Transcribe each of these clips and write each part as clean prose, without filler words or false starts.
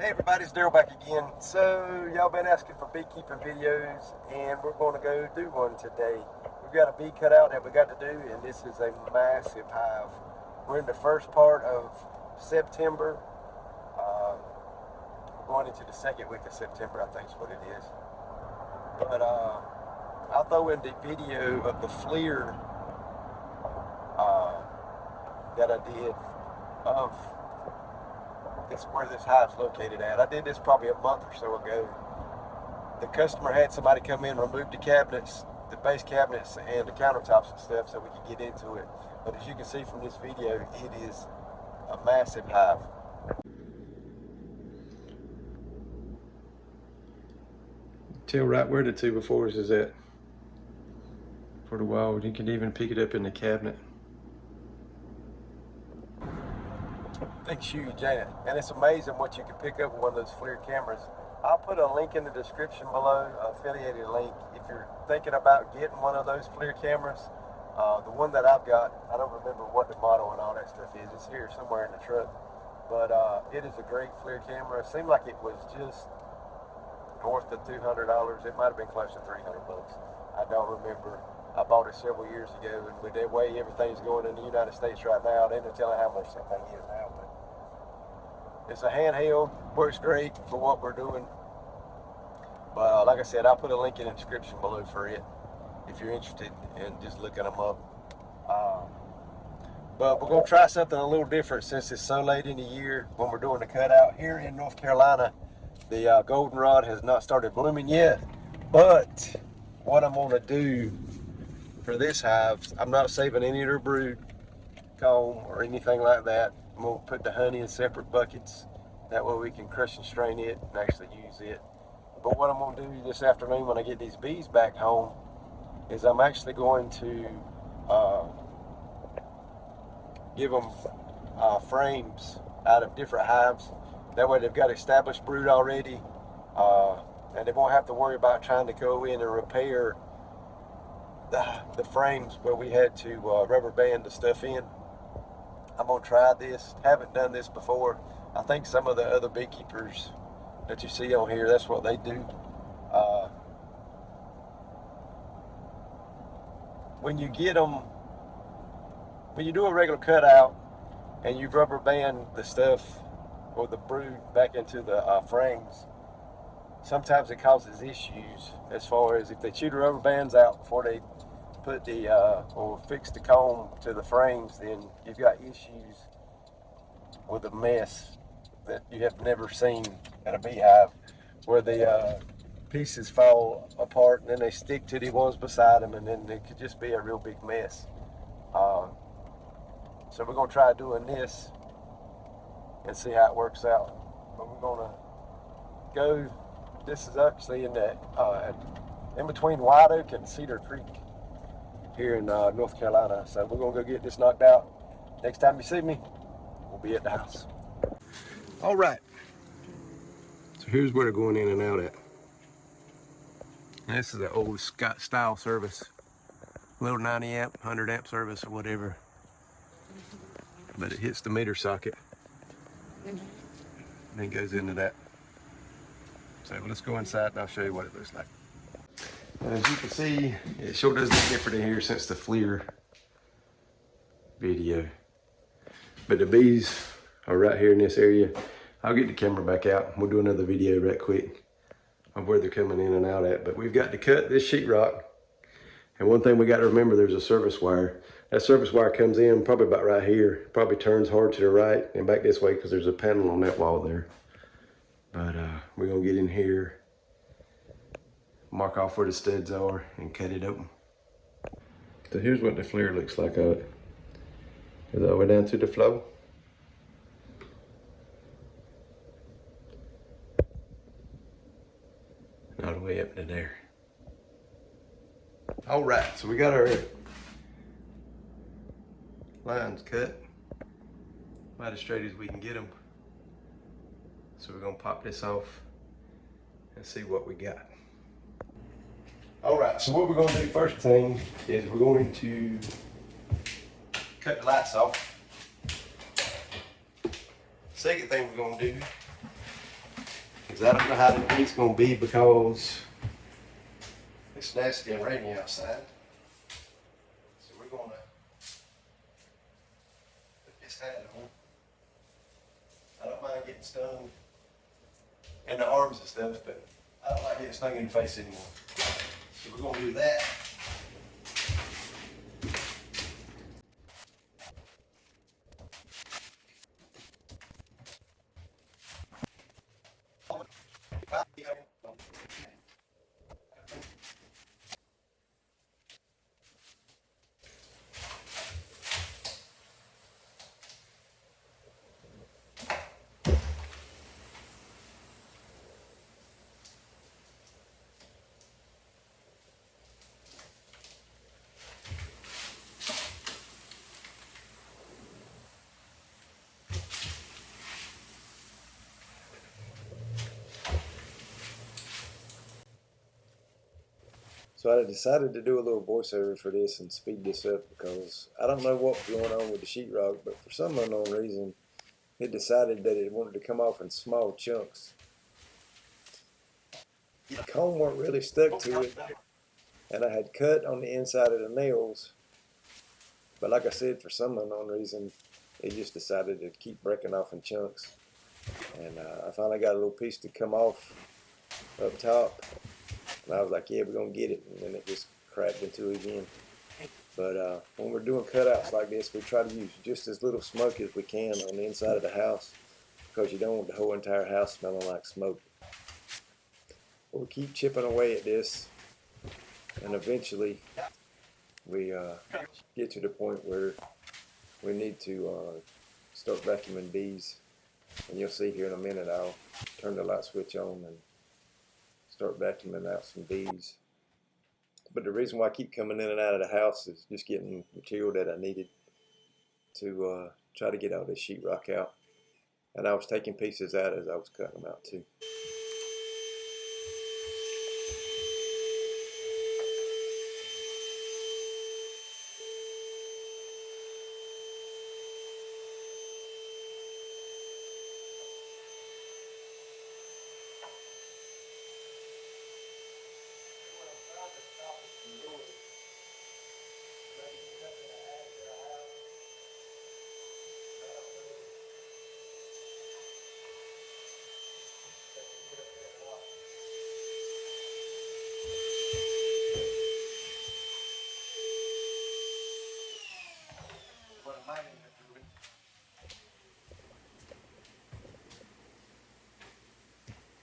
Hey everybody, it's Daryl back again. So y'all been asking for beekeeping videos, and we're going to go do one today. We've got a bee cutout that we got to do, and this is a massive hive. We're in the first part of September. We're going into the second week of September, I think is what it is. But I'll throw in the video of the FLIR that I did of it's where this hive's located at. I did this probably a month or so ago. The customer had somebody come in, remove the cabinets, the base cabinets and the countertops and stuff so we could get into it. But as you can see from this video, it is a massive hive. Tell right where the 2x4s is at for the wall. You can even pick it up in the cabinet. Thing's huge, ain't it? And it's amazing what you can pick up with one of those FLIR cameras. I'll put a link in the description below, an affiliated link. If you're thinking about getting one of those FLIR cameras, the one that I've got, I don't remember what the model and all that stuff is. It's here somewhere in the truck. But it is a great FLIR camera. It seemed like it was just north of $200. It might have been close to 300 bucks. I don't remember. I bought it several years ago, and with the way everything's going in the United States right now, they don't tell how much that thing is now. But it's a handheld, works great for what we're doing. But like I said, I'll put a link in the description below for it if you're interested in just looking them up. But we're going to try something a little different since it's so late in the year when we're doing the cutout. Here in North Carolina, the goldenrod has not started blooming yet. But what I'm going to do for this hive, I'm not saving any of their brood comb or anything like that. I'm going to put the honey in separate buckets. That way we can crush and strain it and actually use it. But what I'm going to do this afternoon when I get these bees back home is I'm actually going to give them frames out of different hives. That way they've got established brood already, and they won't have to worry about trying to go in and repair the frames where we had to rubber band the stuff in. I'm going to try this. Haven't done this before. I think some of the other beekeepers that you see on here, that's what they do. When you get them, when you do a regular cutout and you rubber band the stuff or the brood back into the frames, sometimes it causes issues as far as if they chew the rubber bands out before they put the or fix the comb to the frames, then you've got issues with a mess that you have never seen at a beehive, where the pieces fall apart and then they stick to the ones beside them, and then it could just be a real big mess. So we're going to try doing this and see how it works out. But we're going to go, this is actually in the in between White Oak and Cedar Creek here in North Carolina. So we're going to go get this knocked out. Next time you see me, we'll be at the house. All right. So here's where they're going in and out at. This is an old Scott style service. Little 90 amp, 100 amp service or whatever. But it hits the meter socket and then goes into that. So let's go inside and I'll show you what it looks like. As you can see, it sure does look different in here since the FLIR video. But the bees are right here in this area. I'll get the camera back out. We'll do another video right quick of where they're coming in and out at. But we've got to cut this sheetrock. And one thing we got to remember, there's a service wire. That service wire comes in probably about right here. Probably turns hard to the right and back this way because there's a panel on that wall there. But we're going to get in here, mark off where the studs are, and cut it open. So here's what the FLIR looks like of it. Goes all the way down to the floor. And all the way up to there. All right, so we got our lines cut about as straight as we can get them. So we're gonna pop this off and see what we got. All right, so what we're gonna do first thing is we're going to cut the lights off. Second thing we're gonna do Because I don't know how the bee's going to be because it's nasty and rainy outside. So we're going to put this hat on. I don't mind getting stung in the arms and stuff, but I don't like getting stung in the face anymore. So we're going to do that. So I decided to do a little voiceover for this and speed this up because I don't know what's going on with the sheetrock, but for some unknown reason, it decided that it wanted to come off in small chunks. The comb weren't really stuck to it, and I had cut on the inside of the nails, but like I said, for some unknown reason, it just decided to keep breaking off in chunks. And I finally got a little piece to come off up top. And I was like, yeah, we're going to get it. And then it just cracked into it again. But when we're doing cutouts like this, we try to use just as little smoke as we can on the inside of the house because you don't want the whole entire house smelling like smoke. But we keep chipping away at this, and eventually we get to the point where we need to start vacuuming bees. And you'll see here in a minute, I'll turn the light switch on and start vacuuming out some bees. But the reason why I keep coming in and out of the house is just getting material that I needed to try to get all this sheetrock out. And I was taking pieces out as I was cutting them out too.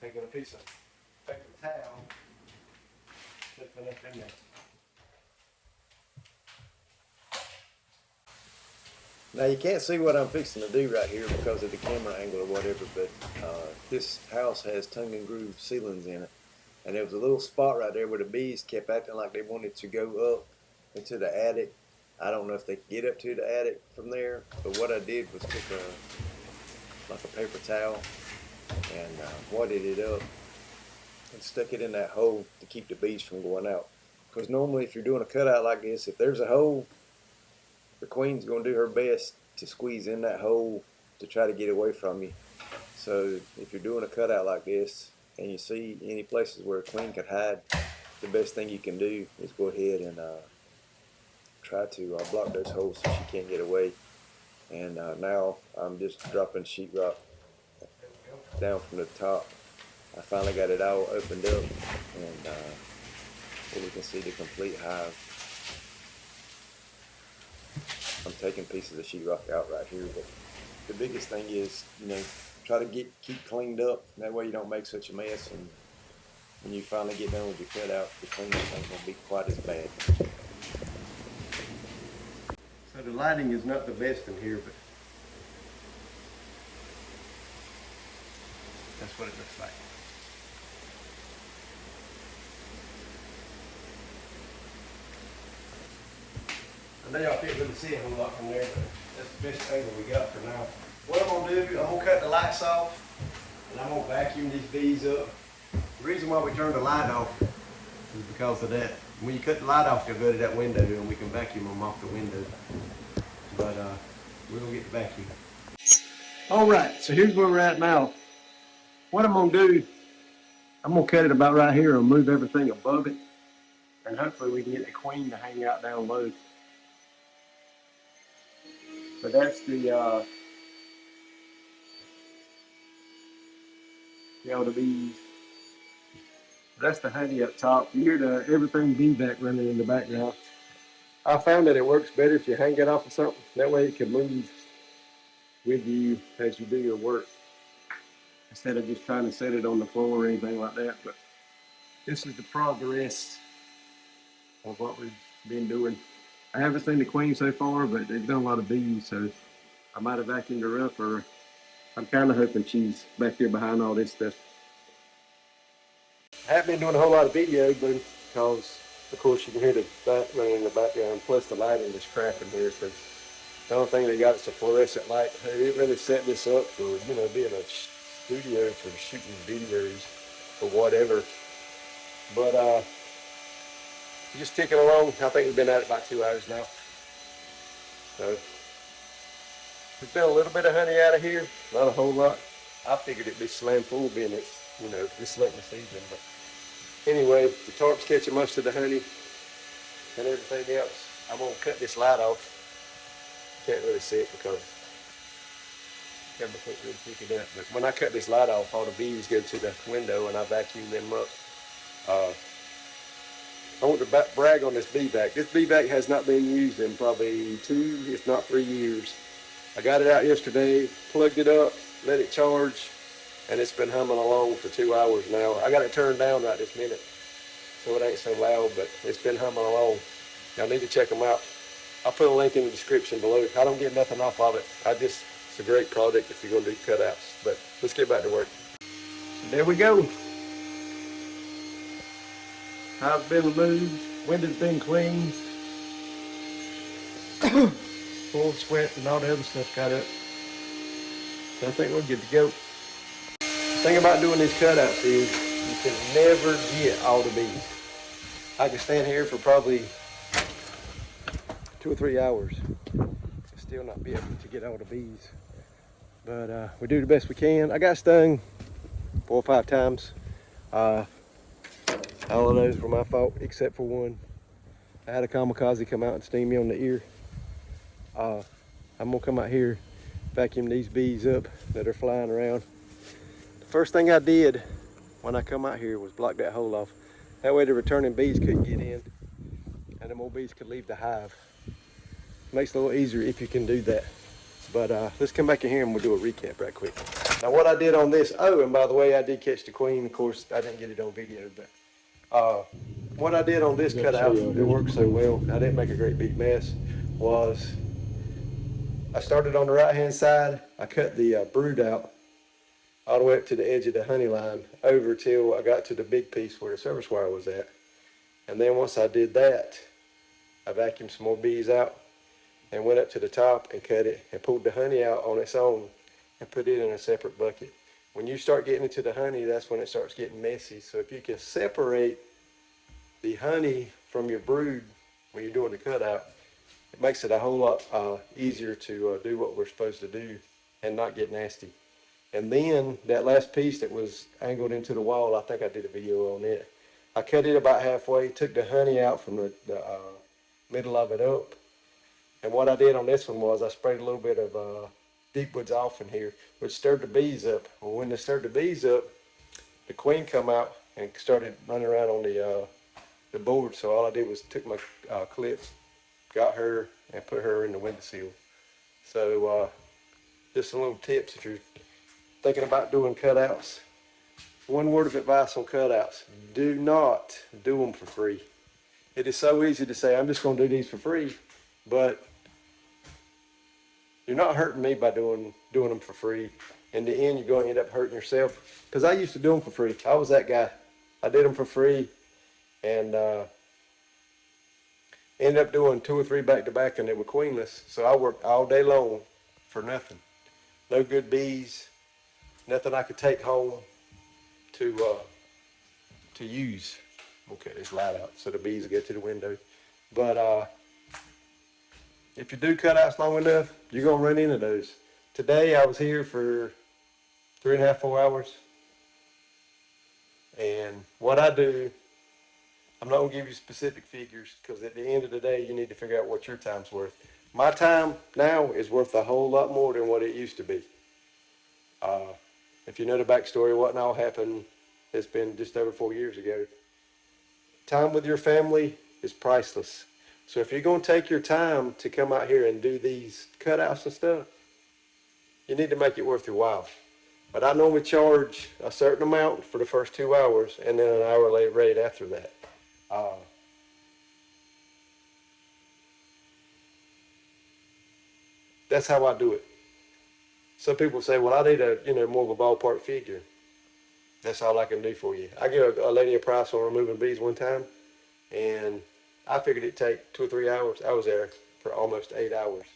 Taking a piece of paper towel, slipping up in there. Now you can't see what I'm fixing to do right here because of the camera angle or whatever, but this house has tongue and groove ceilings in it. And there was a little spot right there where the bees kept acting like they wanted to go up into the attic. I don't know if they could get up to the attic from there, but what I did was took like a paper towel and wadded it up and stuck it in that hole to keep the bees from going out. Because normally if you're doing a cutout like this, if there's a hole, the queen's going to do her best to squeeze in that hole to try to get away from you. So if you're doing a cutout like this and you see any places where a queen could hide, the best thing you can do is go ahead and try to block those holes so she can't get away. And now I'm just dropping sheetrock down from the top. I finally got it all opened up, and here we can see the complete hive. I'm taking pieces of sheetrock out right here, but the biggest thing is, try to keep cleaned up. That way you don't make such a mess, and when you finally get done with your cutout, the cleanup ain't gonna be quite as bad. So the lighting is not the best in here, but that's what it looks like. I know y'all can't really see a whole lot from there, but that's the best angle we got for now. What I'm gonna do, I'm gonna cut the lights off, and I'm gonna vacuum these bees up. The reason why we turned the light off is because of that. When you cut the light off, they'll go to that window, and we can vacuum them off the window. But we're gonna get the vacuum. All right, so here's where we're at now. what I'm gonna do, I'm gonna cut it about right here and move everything above it, and hopefully we can get the queen to hang out down low. But that's the bees. That's the honey up top. You hear the everything bee back running in the background. I found that it works better if you hang it off of something. That way it can move with you as you do your work, instead of just trying to set it on the floor or anything like that. But this is the progress of what we've been doing. I haven't seen the queen so far, but they've done a lot of bees, so I might have vacuumed her up, or I'm kind of hoping she's back here behind all this stuff. I haven't been doing a whole lot of video, but because, of course, you can hear the bat running in the background, plus the lighting is crap in here. So the only thing they got is a fluorescent light. They didn't really set this up for, being a studio for shooting videos or whatever. But just ticking along. I think we've been at it about 2 hours now. So there's been a little bit of honey out of here, not a whole lot. I figured it'd be slam full being it's, this late in the season. But anyway, the tarp's catching most of the honey and everything else. I'm gonna cut this light off. Can't really see it because camera can't really pick it up. But when I cut this light off, all the bees go to the window and I vacuum them up. I want to brag on this bee vac. This bee vac has not been used in probably 2, if not 3 years. I got it out yesterday, plugged it up, let it charge, and it's been humming along for 2 hours now. I got it turned down right this minute, so it ain't so loud, but it's been humming along. Y'all need to check them out. I'll put a link in the description below. I don't get nothing off of it. It's a great product if you're going to do cutouts. But let's get back to work. So there we go. Hive's been removed, window's been cleaned, full sweat and all the other stuff got up. So I think we're good to go. The thing about doing these cutouts is you can never get all the bees. I can stand here for probably 2 or 3 hours and still not be able to get all the bees. But we do the best we can. I got stung 4 or 5 times. All of those were my fault, except for one. I had a kamikaze come out and sting me on the ear. I'm gonna come out here, vacuum these bees up that are flying around. The first thing I did when I come out here was block that hole off. That way the returning bees couldn't get in and the more bees could leave the hive. Makes it a little easier if you can do that. But let's come back in here and we'll do a recap right quick. Now what I did on this, oh, and by the way, I did catch the queen. Of course, I didn't get it on video, but what I did on this cutout that worked so well, I didn't make a great big mess, was I started on the right hand side. I cut the brood out all the way up to the edge of the honey line over till I got to the big piece where the service wire was at. And then once I did that, I vacuumed some more bees out and went up to the top and cut it and pulled the honey out on its own and put it in a separate bucket. When you start getting into the honey, that's when it starts getting messy. So if you can separate the honey from your brood when you're doing the cutout, it makes it a whole lot easier to do what we're supposed to do and not get nasty. And then that last piece that was angled into the wall, I think I did a video on it. I cut it about halfway, took the honey out from the middle of it up. And what I did on this one was I sprayed a little bit of deep woods off in here, which stirred the bees up. Well, when they stirred the bees up, the queen come out and started running around on the board. So all I did was took my clip, got her, and put her in the windowsill. So just some little tips if you're thinking about doing cutouts. One word of advice on cutouts: do not do them for free. It is so easy to say, I'm just going to do these for free, but you're not hurting me by doing them for free. In the end, you're going to end up hurting yourself. Because I used to do them for free. I was that guy. I did them for free and ended up doing 2 or 3 back to back, and they were queenless. So I worked all day long for nothing. No good bees, nothing I could take home to use. Okay, this light out so the bees will get to the window. But if you do cutouts long enough, you're gonna run into those. Today I was here for 3.5, 4 hours. And what I do, I'm not gonna give you specific figures because at the end of the day, you need to figure out what your time's worth. My time now is worth a whole lot more than what it used to be. Uh, if you know the backstory, what all happened, it's been just over 4 years ago. Time with your family is priceless. So if you're going to take your time to come out here and do these cutouts and stuff, you need to make it worth your while. But I normally charge a certain amount for the first 2 hours and then an hourly rate after that. Uh, that's how I do it. Some people say, well, I need more of a ballpark figure. That's all I can do for you. I give a lady a price on removing bees one time, and I figured it'd take 2 or 3 hours. I was there for almost 8 hours.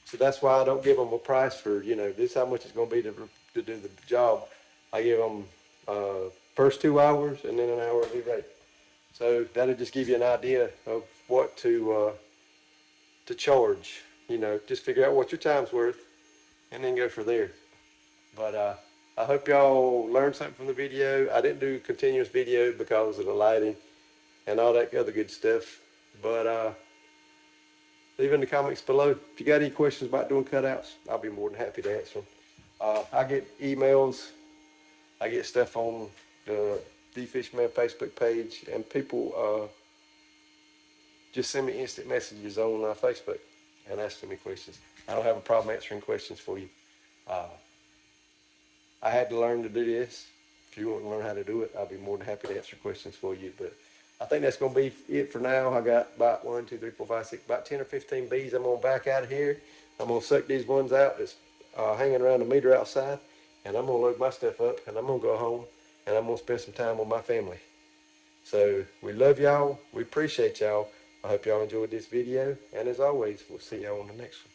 So that's why I don't give them a price for, this is how much it's going to be to do the job. I give them first 2 hours and then an hourly rate. So that'll just give you an idea of what to charge. Just figure out what your time's worth and then go for there. But I hope y'all learned something from the video. I didn't do continuous video because of the lighting and all that other good stuff. But leave in the comments below. If you got any questions about doing cutouts, I'll be more than happy to answer them. I get emails. I get stuff on the D-Fishman Facebook page, and people just send me instant messages on Facebook and asking me questions. I don't have a problem answering questions for you. Uh, I had to learn to do this. If you want to learn how to do it, I'll be more than happy to answer questions for you. But I think that's going to be it for now. I got about 1, 2, 3, 4, 5, 6, about 10 or 15 bees. I'm going to back out of here. I'm going to suck these ones out that's hanging around the meter outside, and I'm going to load my stuff up, and I'm going to go home, and I'm going to spend some time with my family. So we love y'all. We appreciate y'all. I hope y'all enjoyed this video, and as always, we'll see y'all on the next one.